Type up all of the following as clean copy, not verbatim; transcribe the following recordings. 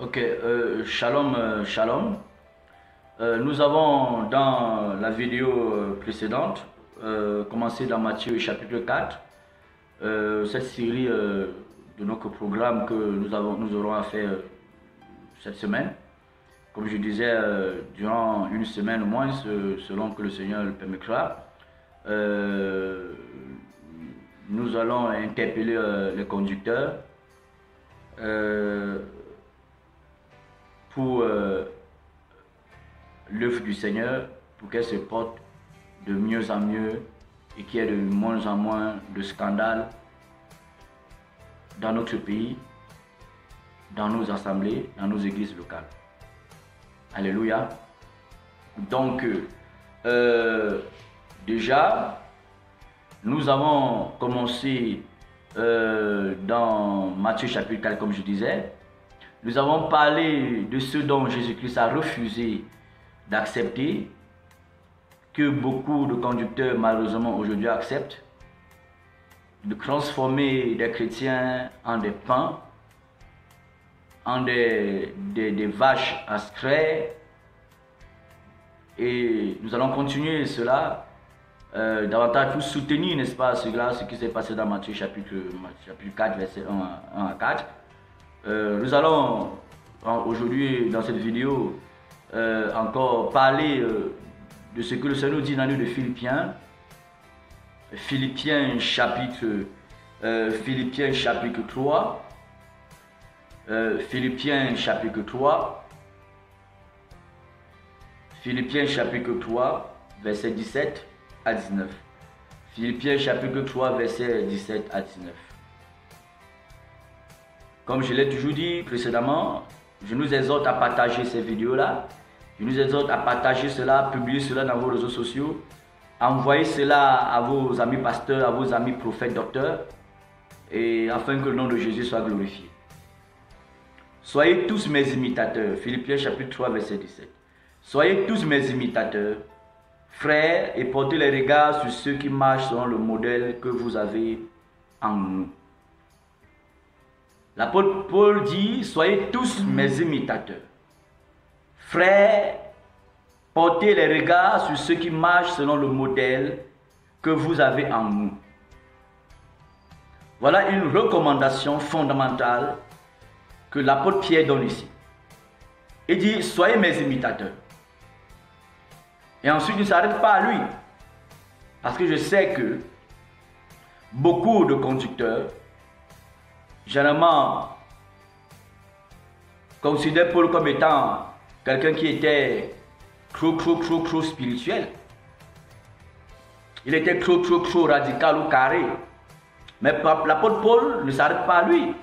Ok, shalom, shalom. Nous avons dans la vidéo précédente commencé dans Matthieu chapitre 4, cette série de notre programme que nous aurons à faire cette semaine. Comme je disais, durant une semaine au moins, selon que le Seigneur le permettra, nous allons interpeller les conducteurs pour l'œuvre du Seigneur, pour qu'elle se porte de mieux en mieux et qu'il y ait de moins en moins de scandales dans notre pays, dans nos assemblées, dans nos églises locales. Alléluia. Donc, déjà, nous avons commencé dans Matthieu chapitre 4, comme je disais. Nous avons parlé de ce dont Jésus-Christ a refusé d'accepter, que beaucoup de conducteurs malheureusement aujourd'hui acceptent, de transformer des chrétiens en des pains, en des vaches à scraire. Et nous allons continuer cela, davantage pour soutenir, n'est-ce pas, ce qui s'est passé dans Matthieu chapitre 4, verset 1 à 4. Nous allons aujourd'hui dans cette vidéo encore parler de ce que le Seigneur dit dans le livre de Philippiens. Philippiens chapitre 3. Philippiens chapitre 3. Philippiens chapitre 3, verset 17 à 19. Philippiens chapitre 3, verset 17 à 19. Comme je l'ai toujours dit précédemment, je nous exhorte à partager ces vidéos-là. Je nous exhorte à partager cela, publier cela dans vos réseaux sociaux. Envoyez cela à vos amis pasteurs, à vos amis prophètes, docteurs, et afin que le nom de Jésus soit glorifié. Soyez tous mes imitateurs. Philippiens chapitre 3, verset 17. Soyez tous mes imitateurs, frères, et portez les regards sur ceux qui marchent selon le modèle que vous avez en nous. L'apôtre Paul dit, soyez tous mes imitateurs. Frères, portez les regards sur ceux qui marchent selon le modèle que vous avez en nous. Voilà une recommandation fondamentale que l'apôtre Pierre donne ici. Il dit, soyez mes imitateurs. Et ensuite, il ne s'arrête pas à lui. Parce que je sais que beaucoup de conducteurs, généralement, considèrent Paul comme étant quelqu'un qui était trop spirituel. Il était trop radical ou carré. Mais l'apôtre Paul ne s'arrête pas à lui.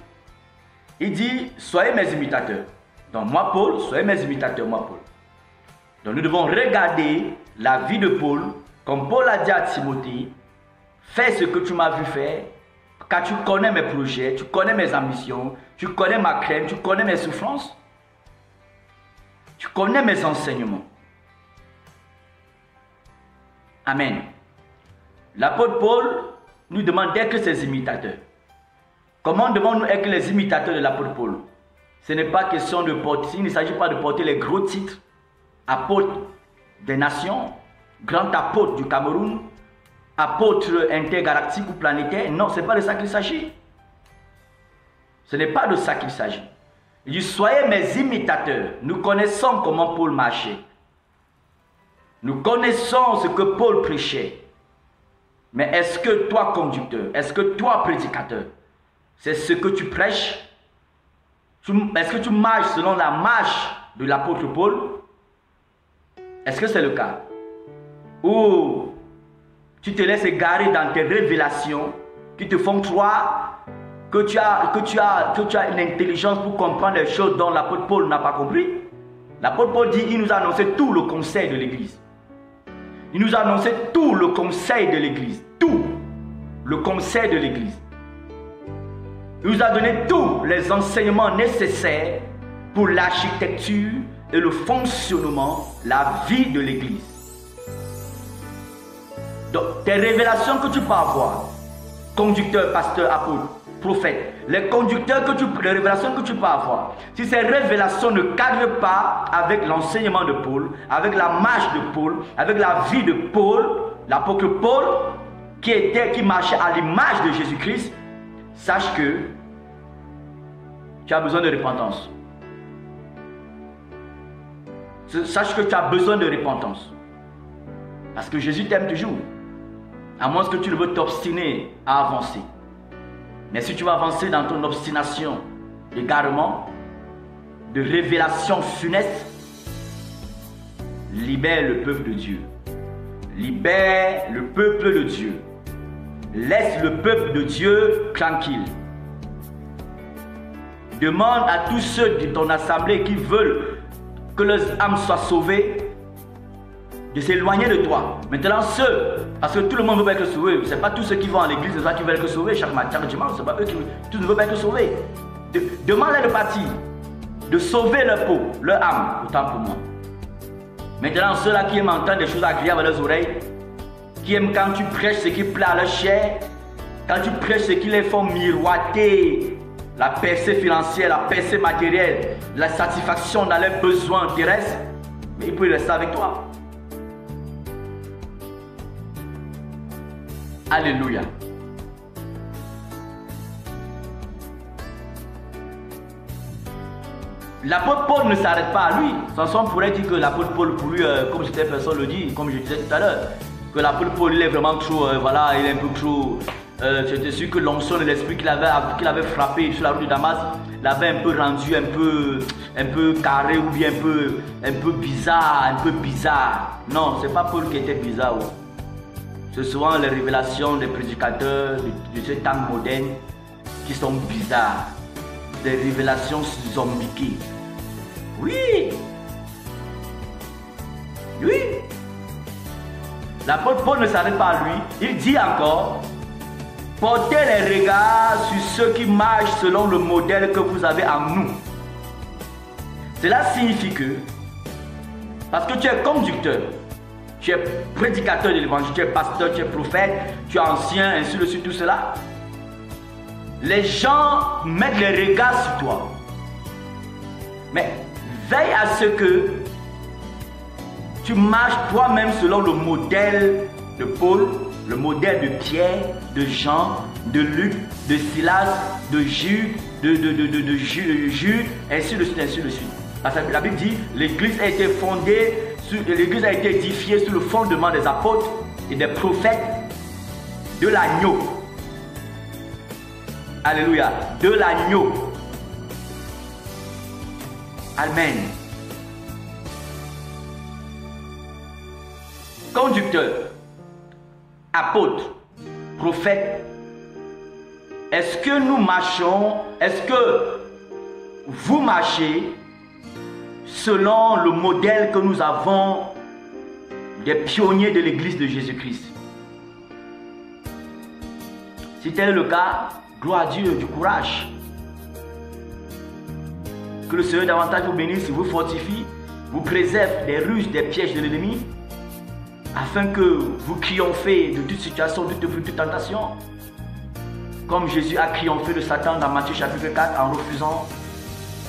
Il dit, soyez mes imitateurs. Donc moi Paul, soyez mes imitateurs, moi Paul. Donc nous devons regarder la vie de Paul, comme Paul a dit à Timothée, fais ce que tu m'as vu faire, car tu connais mes projets, tu connais mes ambitions, tu connais ma crainte, tu connais mes souffrances, tu connais mes enseignements. Amen. L'apôtre Paul nous demande d'être ses imitateurs. Comment devons-nous être les imitateurs de l'apôtre Paul? Ce n'est pas question de porter, il ne s'agit pas de porter les gros titres, apôtre des nations, grand apôtre du Cameroun, apôtre intergalactique ou planétaire. Non, ce n'est pas de ça qu'il s'agit. Ce n'est pas de ça qu'il s'agit. Il dit, soyez mes imitateurs. Nous connaissons comment Paul marchait. Nous connaissons ce que Paul prêchait. Mais est-ce que toi, conducteur, est-ce que toi, prédicateur, c'est ce que tu prêches? Est-ce que tu marches selon la marche de l'apôtre Paul? Est-ce que c'est le cas? Ou tu te laisses égarer dans tes révélations qui te font croire que tu as une intelligence pour comprendre les choses dont l'apôtre Paul n'a pas compris? L'apôtre Paul dit, il nous a annoncé tout le conseil de l'Église. Il nous a annoncé tout le conseil de l'Église. Tout le conseil de l'Église. Il nous a donné tous les enseignements nécessaires pour l'architecture et le fonctionnement, la vie de l'Église. Donc, tes révélations que tu peux avoir, conducteur, pasteur, apôtre, prophètes, les conducteurs les révélations que tu peux avoir, si ces révélations ne cadrent pas avec l'enseignement de Paul, avec la marche de Paul, avec la vie de Paul, l'apôtre Paul, qui marchait à l'image de Jésus-Christ, sache que tu as besoin de repentance. Sache que tu as besoin de repentance. Parce que Jésus t'aime toujours. À moins que tu ne veux t'obstiner à avancer. Mais si tu vas avancer dans ton obstination d'égarement, de révélation funeste, libère le peuple de Dieu. Libère le peuple de Dieu. Laisse le peuple de Dieu tranquille. Demande à tous ceux de ton assemblée qui veulent que leurs âmes soient sauvées de s'éloigner de toi. Maintenant ceux, parce que tout le monde veut pas être sauvé, ce n'est pas tous ceux qui vont à l'église, c'est toi qui veulent être sauvés chaque matin, chaque dimanche, ce n'est pas eux qui tous ne veulent pas être sauvés. Demande-leur de partir, de sauver leur peau, leur âme, autant pour moi. Maintenant ceux-là qui aiment entendre des choses agréables à leurs oreilles, qui aiment quand tu prêches ce qui plaît à leur chair, quand tu prêches ce qui les font miroiter, la percée financière, la percée matérielle, la satisfaction dans leurs besoins terrestres, mais ils peuvent rester avec toi. Alléluia. L'apôtre Paul ne s'arrête pas à lui. Samson pourrait dire que l'apôtre Paul, pour lui, comme certaines personnes le disent, comme je disais tout à l'heure, que l'apôtre Paul, il est vraiment trop, voilà, il est un peu trop... J'étais sûr que l'onction de l'esprit qu'il avait frappé sur la route de Damas l'avait un peu rendu un peu carré ou bien un peu bizarre. Non, c'est pas Paul qui était bizarre. C'est souvent les révélations des prédicateurs de ce temps moderne qui sont bizarres. Des révélations zombiques. Oui. L'apôtre Paul ne s'arrête pas à lui. Il dit encore: portez les regards sur ceux qui marchent selon le modèle que vous avez en nous. Cela signifie que, parce que tu es conducteur, tu es prédicateur de l'évangile, tu es pasteur, tu es prophète, tu es ancien, ainsi de suite, tout cela, les gens mettent les regards sur toi. Mais veille à ce que tu marches toi-même selon le modèle de Paul, le modèle de Pierre, de Jean, de Luc, de Silas, de Jude, ainsi de suite, ainsi de suite. Parce que la Bible dit, l'église a été fondée, l'église a été édifiée sur le fondement des apôtres et des prophètes de l'agneau. Alléluia, de l'agneau. Amen. Conducteur, apôtre, prophète, est-ce que nous marchons, est-ce que vous marchez selon le modèle que nous avons des pionniers de l'église de Jésus-Christ? Si tel est le cas, gloire à Dieu, du courage. Que le Seigneur davantage vous bénisse, vous fortifie, vous préserve des ruses, des pièges de l'ennemi, afin que vous triomphez de toute situation, de toute tentation. Comme Jésus a triomphé de Satan dans Matthieu chapitre 4 en refusant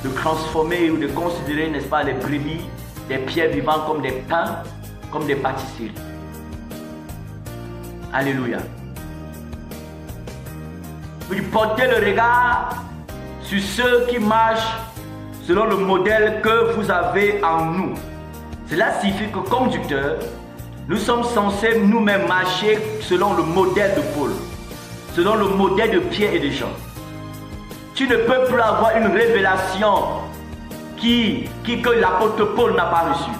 de transformer ou de considérer, n'est-ce pas, les brebis, des pierres vivantes comme des pains, comme des pâtisseries. Alléluia. Puis portez le regard sur ceux qui marchent selon le modèle que vous avez en nous. Cela signifie que conducteurs, nous sommes censés nous-mêmes marcher selon le modèle de Paul, selon le modèle de Pierre et de Jean. Tu ne peux plus avoir une révélation que l'apôtre Paul n'a pas reçue.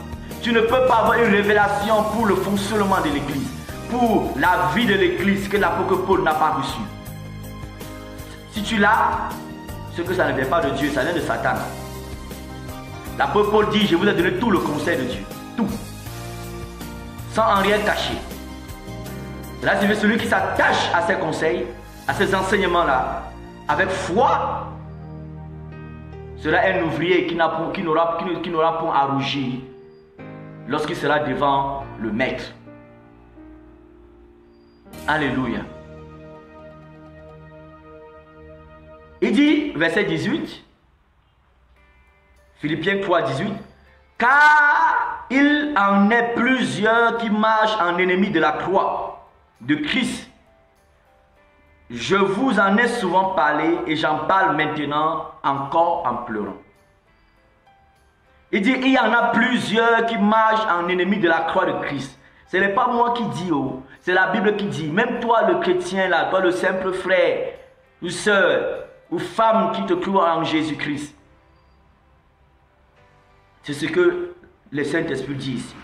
Tu ne peux pas avoir une révélation pour le fonctionnement de l'église, pour la vie de l'église que l'apôtre Paul n'a pas reçue. Si tu l'as, c'est que ça ne vient pas de Dieu, ça vient de Satan. L'apôtre Paul dit: je vous ai donné tout le conseil de Dieu, tout, sans en rien cacher. Là, c'est celui qui s'attache à ses conseils, à ces enseignements-là, avec foi, sera un ouvrier qui n'aura point à rougir lorsqu'il sera devant le maître. Alléluia. verset 18. Philippiens 3, 18. Car il en est plusieurs qui marchent en ennemis de la croix de Christ. Je vous en ai souvent parlé et j'en parle maintenant encore en pleurant. Il dit, il y en a plusieurs qui marchent en ennemis de la croix de Christ. Ce n'est pas moi qui dis, oh, c'est la Bible qui dit. Même toi le chrétien là, toi le simple frère, ou soeur, ou femme qui te croit en Jésus-Christ. C'est ce que le Saint-Esprit dit ici.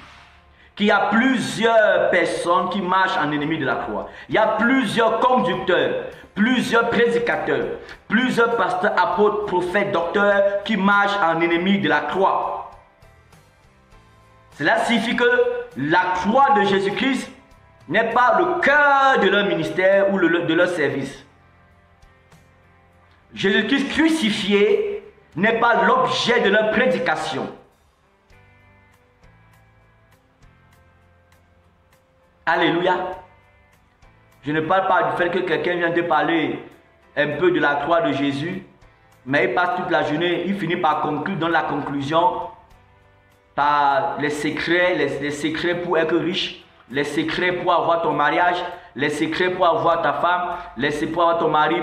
Qu'il y a plusieurs personnes qui marchent en ennemi de la croix. Il y a plusieurs conducteurs, plusieurs prédicateurs, plusieurs pasteurs, apôtres, prophètes, docteurs qui marchent en ennemi de la croix. Cela signifie que la croix de Jésus-Christ n'est pas le cœur de leur ministère ou de leur service. Jésus-Christ crucifié n'est pas l'objet de leur prédication. Alléluia. Je ne parle pas du fait que quelqu'un vient de parler un peu de la croix de Jésus, mais il passe toute la journée, il finit par conclure dans la conclusion par les secrets pour être riche, les secrets pour avoir ton mariage, les secrets pour avoir ta femme, les secrets pour avoir ton mari,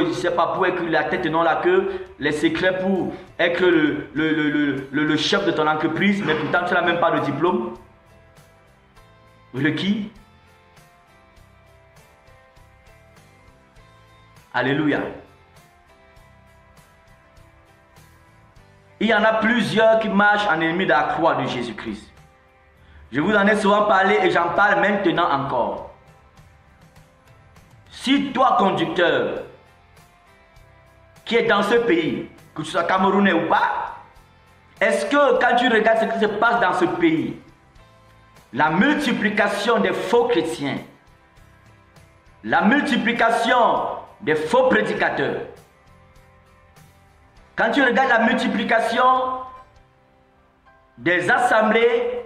je sais pas, pour être la tête et non la queue, les secrets pour être le chef de ton entreprise, mais pourtant tu n'as même pas de diplôme. Requis. Alléluia. Il y en a plusieurs qui marchent en ennemi de la croix de Jésus-Christ. Je vous en ai souvent parlé et j'en parle maintenant encore. Si toi, conducteur, qui est dans ce pays, que tu sois camerounais ou pas, est-ce que quand tu regardes ce qui se passe dans ce pays, la multiplication des faux chrétiens, la multiplication des faux prédicateurs, quand tu regardes la multiplication des assemblées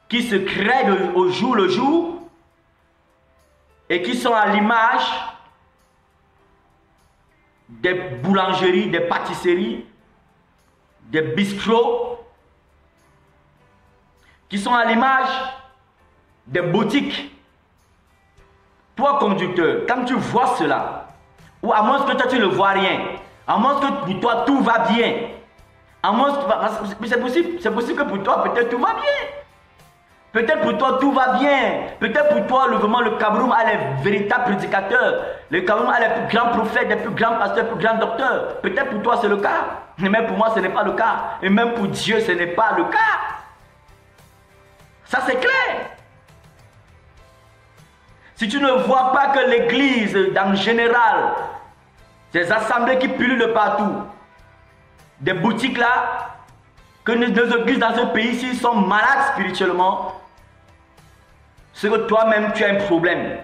qui se créent au jour le jour et qui sont à l'image des boulangeries, des pâtisseries, des bistrots, qui sont à l'image des boutiques. Toi, conducteur, quand tu vois cela, ou à moins que toi tu ne vois rien, à moins que pour toi tout va bien, à moins que c'est possible que pour toi peut-être tout va bien. Peut-être pour toi tout va bien. Peut-être pour toi le Cameroun a les véritables prédicateurs. Le Cameroun a les plus grands prophètes, les plus grands pasteurs, les plus grands docteurs. Peut-être pour toi c'est le cas. Mais même pour moi ce n'est pas le cas. Et même pour Dieu ce n'est pas le cas. Ça c'est clair. Si tu ne vois pas que l'église en général, ces assemblées qui pullulent de partout, des boutiques là, que nos églises dans ce pays-ci sont malades spirituellement, c'est que toi-même tu as un problème.